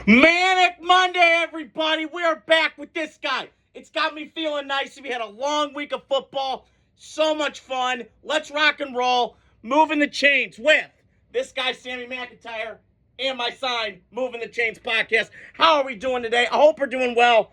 Manic Monday, everybody. We are back with this guy. It's got me feeling nice. We had a long week of football. So much fun. Let's rock and roll. Moving the Chains with this guy, Sammy McIntyre, and my sign, Moving the Chains podcast. How are we doing today? I hope we're doing well.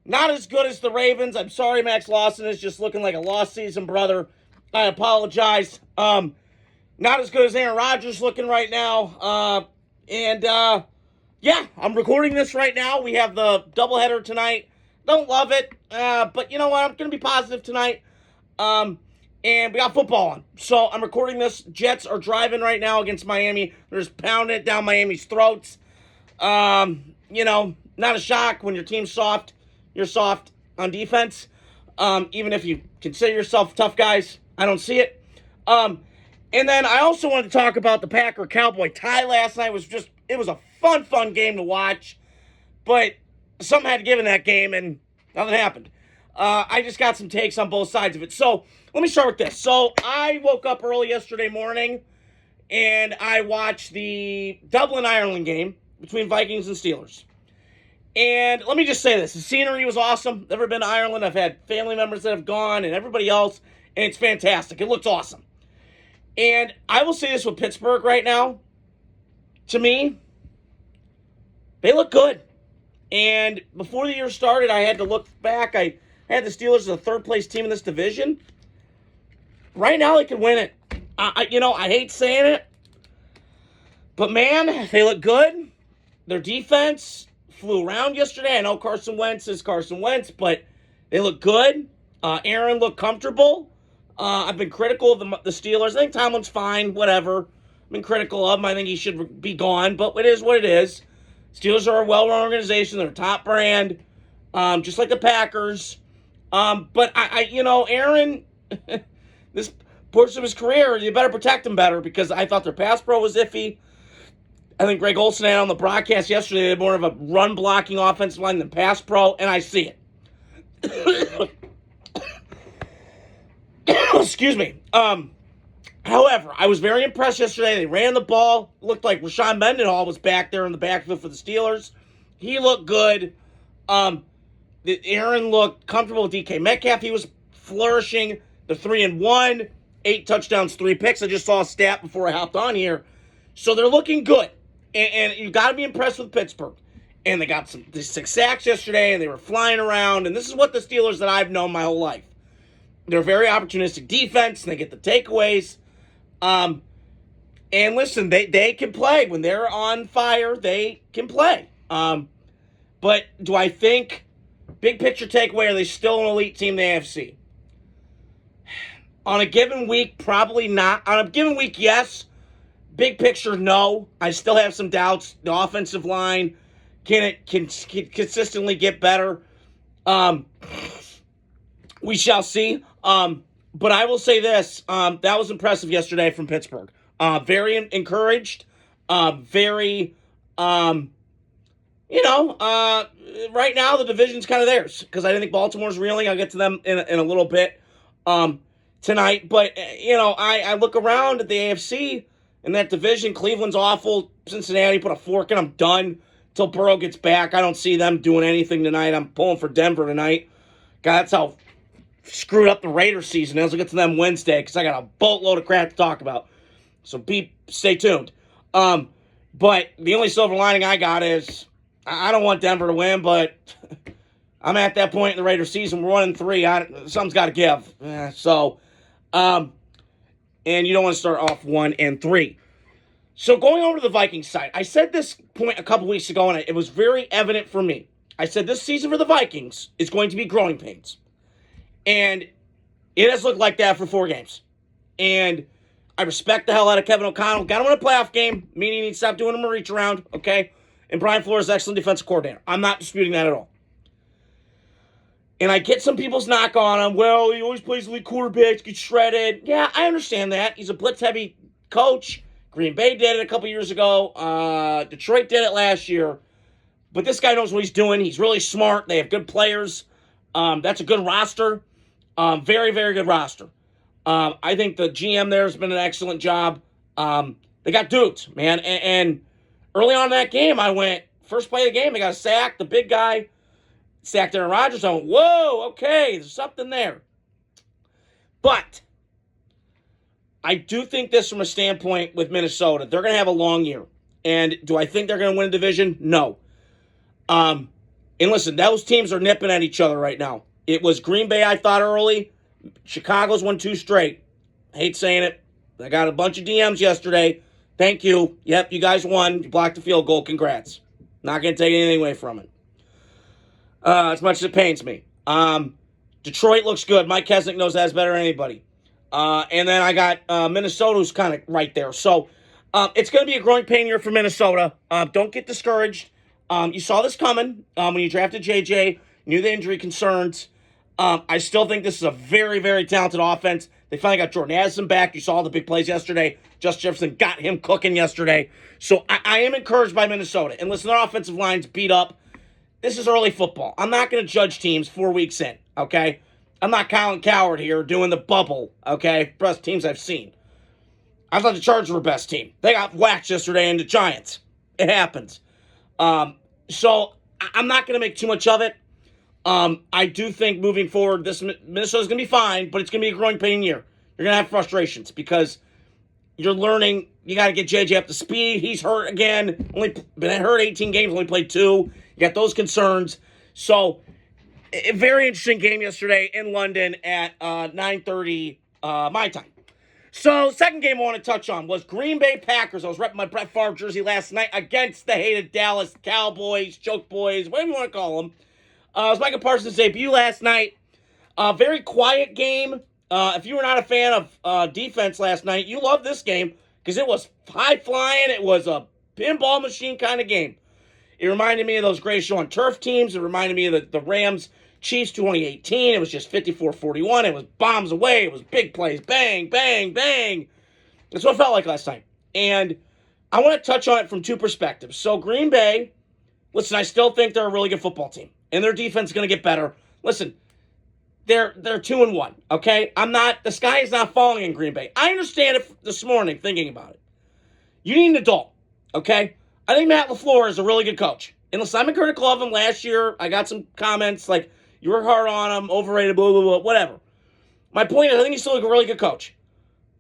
Not as good as the Ravens. I'm sorry Max Lawson is just looking like a lost season brother. I apologize. Not as good as Aaron Rodgers looking right now. Yeah, I'm recording this right now. We have the doubleheader tonight. Don't love it, but you know what? I'm going to be positive tonight. And we got football on. So I'm recording this. Jets are driving right now against Miami. They're just pounding it down Miami's throats. Not a shock when your team's soft. You're soft on defense. Even if you consider yourself tough guys, I don't see it. And then I also wanted to talk about the Packer-Cowboy tie last night. It was a fun game to watch. But something had to give in that game, and nothing happened. I just got some takes on both sides of it. So let me start with this. So I woke up early yesterday morning, and I watched the Dublin-Ireland game between Vikings and Steelers. And let me just say this. The scenery was awesome. Never been to Ireland. I've had family members that have gone and everybody else, and it's fantastic. It looks awesome. And I will say this with Pittsburgh right now. To me, they look good. And before the year started, I had to look back. I had the Steelers as a third-place team in this division. Right now, they could win it. I hate saying it. But, man, they look good. Their defense flew around yesterday. I know Carson Wentz is Carson Wentz, but they look good. Aaron looked comfortable. I've been critical of the Steelers. I think Tomlin's fine, whatever. I've been critical of him. I think he should be gone, but it is what it is. Steelers are a well-run organization. They're a top brand, just like the Packers. But Aaron, this portion of his career, you better protect him better because I thought their pass pro was iffy. I think Greg Olsen had on the broadcast yesterday, they had more of a run-blocking offensive line than pass pro, and I see it. Excuse me. However, I was very impressed yesterday. They ran the ball. Looked like Rashawn Mendenhall was back there in the backfield for the Steelers. He looked good. Aaron looked comfortable with DK Metcalf. He was flourishing. The 3-1, 8 touchdowns, 3 picks. I just saw a stat before I hopped on here. So they're looking good. And you've got to be impressed with Pittsburgh. And they got some 6 sacks yesterday, and they were flying around. And this is what the Steelers that I've known my whole life. They're a very opportunistic defense, and they get the takeaways. And listen, they can play. When they're on fire, they can play. But do I think, big picture takeaway, are they still an elite team in the AFC? On a given week, probably not. On a given week, yes. Big picture, no. I still have some doubts. The offensive line, can consistently get better? We shall see. But I will say this. That was impressive yesterday from Pittsburgh. Very encouraged. Right now the division's kind of theirs because I think Baltimore's reeling. I'll get to them in a little bit tonight. But, I look around at the AFC in that division. Cleveland's awful. Cincinnati put a fork in. I'm done till Burrow gets back. I don't see them doing anything tonight. I'm pulling for Denver tonight. God, that's how screwed up the Raiders season is. I'll get to them Wednesday because I got a boatload of crap to talk about. So stay tuned. But the only silver lining I got is I don't want Denver to win, but I'm at that point in the Raiders season. We're 1-3. Something's got to give. And you don't want to start off 1-3. So going over to the Vikings side, I said this point a couple weeks ago, and it was very evident for me. I said this season for the Vikings is going to be growing pains. And it has looked like that for 4 games. And I respect the hell out of Kevin O'Connell. Got him in a playoff game, meaning he needs to stop doing him a reach around, okay? And Brian Flores is an excellent defensive coordinator. I'm not disputing that at all. And I get some people's knock on him. Well, he always plays elite quarterbacks, gets shredded. Yeah, I understand that. He's a blitz-heavy coach. Green Bay did it a couple years ago. Detroit did it last year. But this guy knows what he's doing. He's really smart. They have good players. That's a good roster. Very, very good roster. I think the GM there has been an excellent job. They got duped, man. And early on in that game, I went, first play of the game, they got a sack. The big guy sacked Aaron Rodgers. I went, whoa, okay, there's something there. But I do think this from a standpoint with Minnesota. They're going to have a long year. And do I think they're going to win a division? No. And listen, those teams are nipping at each other right now. It was Green Bay, I thought, early. Chicago's won 2 straight. I hate saying it. I got a bunch of DMs yesterday. Thank you. Yep, you guys won. You blocked the field goal. Congrats. Not going to take anything away from it. As much as it pains me. Detroit looks good. Mike Kesnick knows that better than anybody. And then I got Minnesota, who's kind of right there. So it's going to be a growing pain year for Minnesota. Don't get discouraged. You saw this coming when you drafted JJ. Knew the injury concerns. I still think this is a very, very talented offense. They finally got Jordan Addison back. You saw all the big plays yesterday. Justin Jefferson got him cooking yesterday. So I am encouraged by Minnesota. And listen, their offensive line's beat up. This is early football. I'm not going to judge teams 4 weeks in, okay? I'm not Colin Coward here doing the bubble, okay? Best teams I've seen. I thought the Chargers were best team. They got whacked yesterday in the Giants. It happens. So I'm not going to make too much of it. I do think moving forward, this Minnesota's going to be fine, but it's going to be a growing pain year. You're going to have frustrations because you're learning. You got to get JJ up to speed. He's hurt again. Only been hurt 18 games, only played 2. You got those concerns. So, a very interesting game yesterday in London at 9:30 my time. So, second game I want to touch on was Green Bay Packers. I was repping my Brett Favre jersey last night against the hated Dallas Cowboys, Choke Boys, whatever you want to call them. It was Micah Parsons' debut last night. Very quiet game. If you were not a fan of defense last night, you loved this game because it was high-flying. It was a pinball machine kind of game. It reminded me of those Greatest Show on Turf teams. It reminded me of the Rams-Chiefs 2018. It was just 54-41. It was bombs away. It was big plays. Bang, bang, bang. That's what it felt like last night. And I want to touch on it from 2 perspectives. So Green Bay, listen, I still think they're a really good football team. And their defense is going to get better. Listen, they're 2-1, okay? The sky is not falling in Green Bay. I understand it this morning thinking about it. You need an adult, okay? I think Matt LaFleur is a really good coach. And listen, I've been critical of him last year. I got some comments like, you were hard on him, overrated, blah, blah, blah, whatever. My point is, I think he's still a really good coach.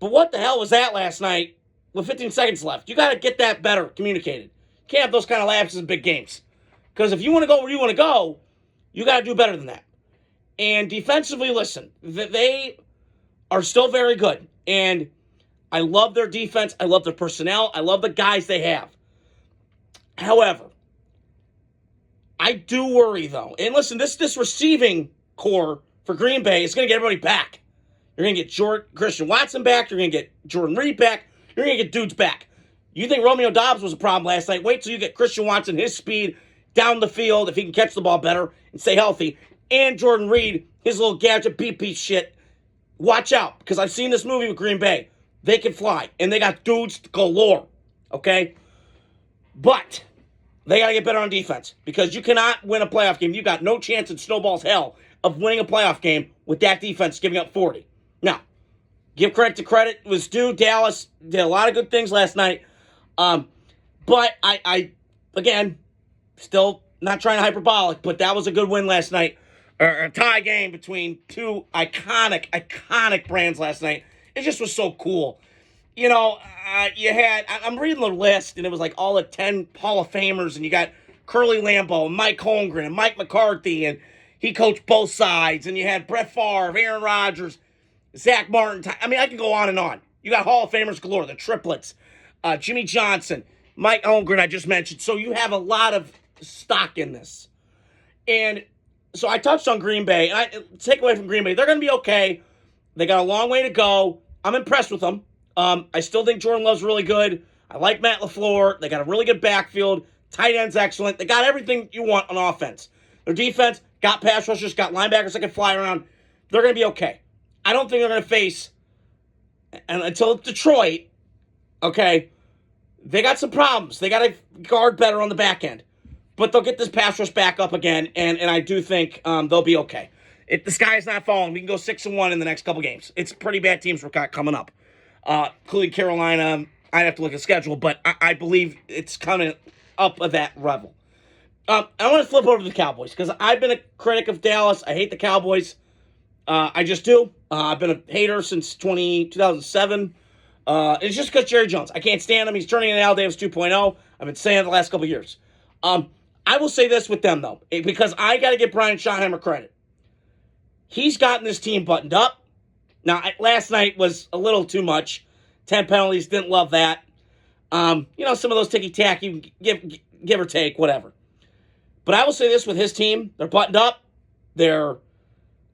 But what the hell was that last night with 15 seconds left? You got to get that better communicated. You can't have those kind of lapses in big games. Because if you want to go where you want to go, you got to do better than that. And defensively, listen, they are still very good. And I love their defense. I love their personnel. I love the guys they have. However, I do worry, though. And listen, this receiving core for Green Bay is going to get everybody back. You're going to get Christian Watson back. You're going to get Jordan Reed back. You're going to get dudes back. You think Romeo Doubs was a problem last night? Wait till you get Christian Watson, his speed, down the field, if he can catch the ball better and stay healthy. And Jordan Reed, his little gadget beep shit. Watch out, because I've seen this movie with Green Bay. They can fly, and they got dudes galore, okay? But they got to get better on defense, because you cannot win a playoff game. You got no chance in snowball's hell of winning a playoff game with that defense giving up 40. Now, give credit to credit was due. Dallas did a lot of good things last night. But I again, still not trying to hyperbolic, but that was a good win last night. Or a tie game between 2 iconic brands last night. It just was so cool. You know, I'm reading the list, and it was like all the 10 Hall of Famers, and you got Curly Lambeau, and Mike Holmgren, and Mike McCarthy, and he coached both sides, and you had Brett Favre, Aaron Rodgers, Zach Martin. I mean, I can go on and on. You got Hall of Famers galore, the triplets, Jimmy Johnson, Mike Holmgren I just mentioned. So you have a lot of stock in this. And so I touched on Green Bay, and take away from Green Bay, they're going to be okay. They got a long way to go. I'm impressed with them. I still think Jordan Love's really good. I like Matt LaFleur. They got a really good backfield. Tight end's excellent. They got everything you want on offense. Their defense got pass rushers, got linebackers that can fly around. They're going to be okay. I don't think they're going to face, and until Detroit, okay, they got some problems. They got to guard better on the back end. But they'll get this pass rush back up again, and I do think they'll be okay. The sky's not falling. We can go 6-1 in the next couple games. It's pretty bad teams we've got coming up, including Carolina. I'd have to look at the schedule, but I believe it's coming up of that level. I want to flip over to the Cowboys because I've been a critic of Dallas. I hate the Cowboys. I just do. I've been a hater since 2007. It's just because Jerry Jones. I can't stand him. He's turning into Al Davis 2.0. I've been saying it the last couple of years. I will say this with them, though, because I got to give Brian Schottenheimer credit. He's gotten this team buttoned up. Now, last night was a little too much. 10 penalties, didn't love that. Some of those ticky-tacky, give or take, whatever. But I will say this with his team. They're buttoned up. They're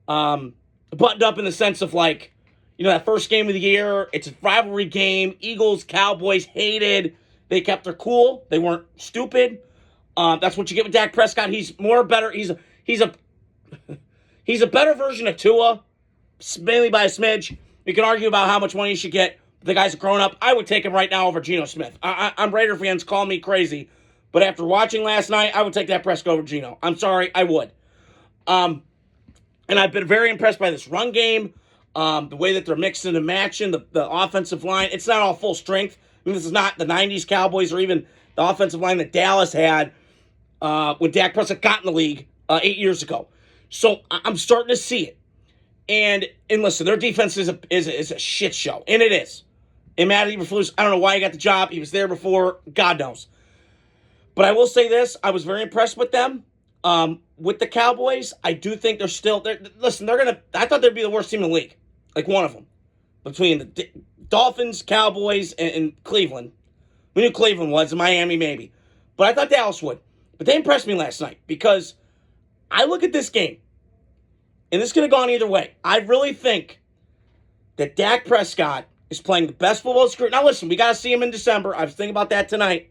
buttoned up in the sense of, that first game of the year. It's a rivalry game. Eagles, Cowboys, hated. They kept their cool. They weren't stupid. That's what you get with Dak Prescott. He's more better. He's a better version of Tua, mainly by a smidge. You can argue about how much money he should get. The guy's a grown-up. I would take him right now over Geno Smith. I'm Raider fans, call me crazy. But after watching last night, I would take that Prescott over Geno. I'm sorry, I would. And I've been very impressed by this run game, the way that they're mixing and matching, the offensive line. It's not all full strength. I mean, this is not the 90s Cowboys or even the offensive line that Dallas had when Dak Prescott got in the league 8 years ago. So I'm starting to see it. And listen, their defense is a shit show. And it is. And Matt Eberflus, I don't know why he got the job. He was there before. God knows. But I will say this. I was very impressed with them. With the Cowboys, I do think they're still... Listen, I thought they'd be the worst team in the league. Like one of them. Between the Dolphins, Cowboys, and Cleveland. We knew Cleveland was, and Miami maybe. But I thought Dallas would. But they impressed me last night because I look at this game, and this could have gone either way. I really think that Dak Prescott is playing the best football screen. Now listen, we got to see him in December. I was thinking about that tonight.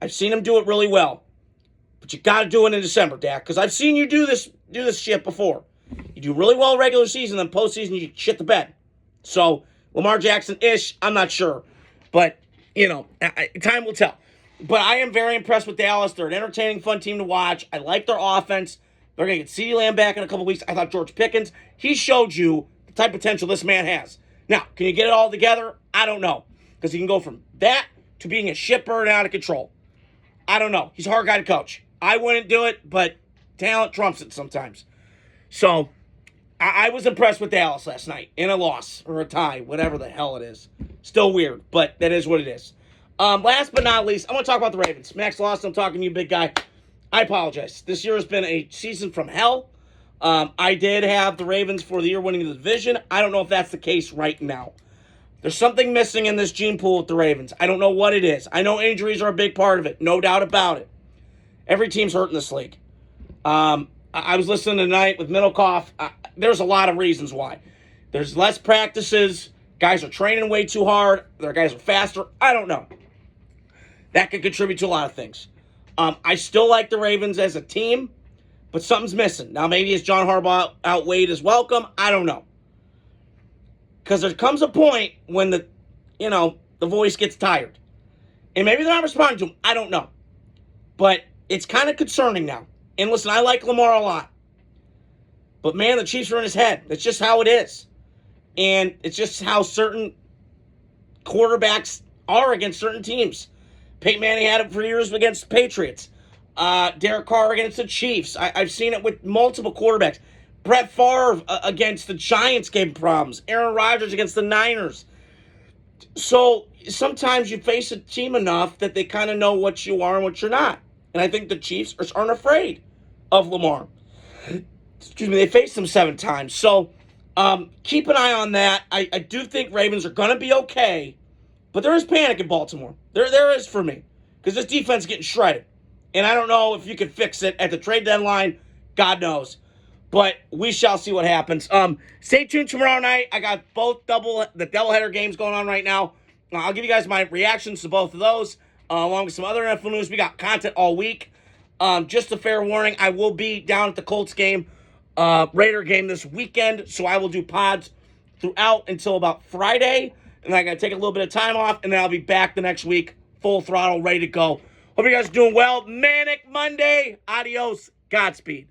I've seen him do it really well. But you got to do it in December, Dak, because I've seen you do this shit before. You do really well regular season, then postseason you shit the bed. So, Lamar Jackson-ish, I'm not sure. But, time will tell. But I am very impressed with Dallas. They're an entertaining, fun team to watch. I like their offense. They're going to get CeeDee Lamb back in a couple weeks. I thought George Pickens, he showed you the type of potential this man has. Now, can you get it all together? I don't know. Because he can go from that to being a shitbird out of control. I don't know. He's a hard guy to coach. I wouldn't do it, but talent trumps it sometimes. So, I was impressed with Dallas last night in a loss or a tie, whatever the hell it is. Still weird, but that is what it is. Last but not least, I want to talk about the Ravens. Max Lawson, I'm talking to you, big guy. I apologize. This year has been a season from hell. I did have the Ravens for the year winning the division. I don't know if that's the case right now. There's something missing in this gene pool with the Ravens. I don't know what it is. I know injuries are a big part of it. No doubt about it. Every team's hurt in this league. I was listening tonight with Middlecoff. There's a lot of reasons why. There's less practices. Guys are training way too hard. Their guys are faster. I don't know. That could contribute to a lot of things. I still like the Ravens as a team, but something's missing. Now, maybe is John Harbaugh outweighed his welcome? I don't know. Because there comes a point when the voice gets tired. And maybe they're not responding to him. I don't know. But it's kind of concerning now. And listen, I like Lamar a lot. But man, the Chiefs are in his head. That's just how it is. And it's just how certain quarterbacks are against certain teams. Peyton Manning had it for years against the Patriots. Derek Carr against the Chiefs. I've seen it with multiple quarterbacks. Brett Favre against the Giants gave problems. Aaron Rodgers against the Niners. So sometimes you face a team enough that they kind of know what you are and what you're not. And I think the Chiefs aren't afraid of Lamar. Excuse me, they faced him 7 times. So keep an eye on that. I do think Ravens are going to be okay. But there is panic in Baltimore. There is for me. Because this defense is getting shredded. And I don't know if you can fix it at the trade deadline. God knows. But we shall see what happens. Stay tuned tomorrow night. I got both the doubleheader games going on right now. I'll give you guys my reactions to both of those, along with some other NFL news. We got content all week. Just a fair warning, I will be down at the Colts game, Raider game this weekend, so I will do pods throughout until about Friday, and I got to take a little bit of time off, and then I'll be back the next week, full throttle, ready to go. Hope you guys are doing well. Manic Monday. Adios. Godspeed.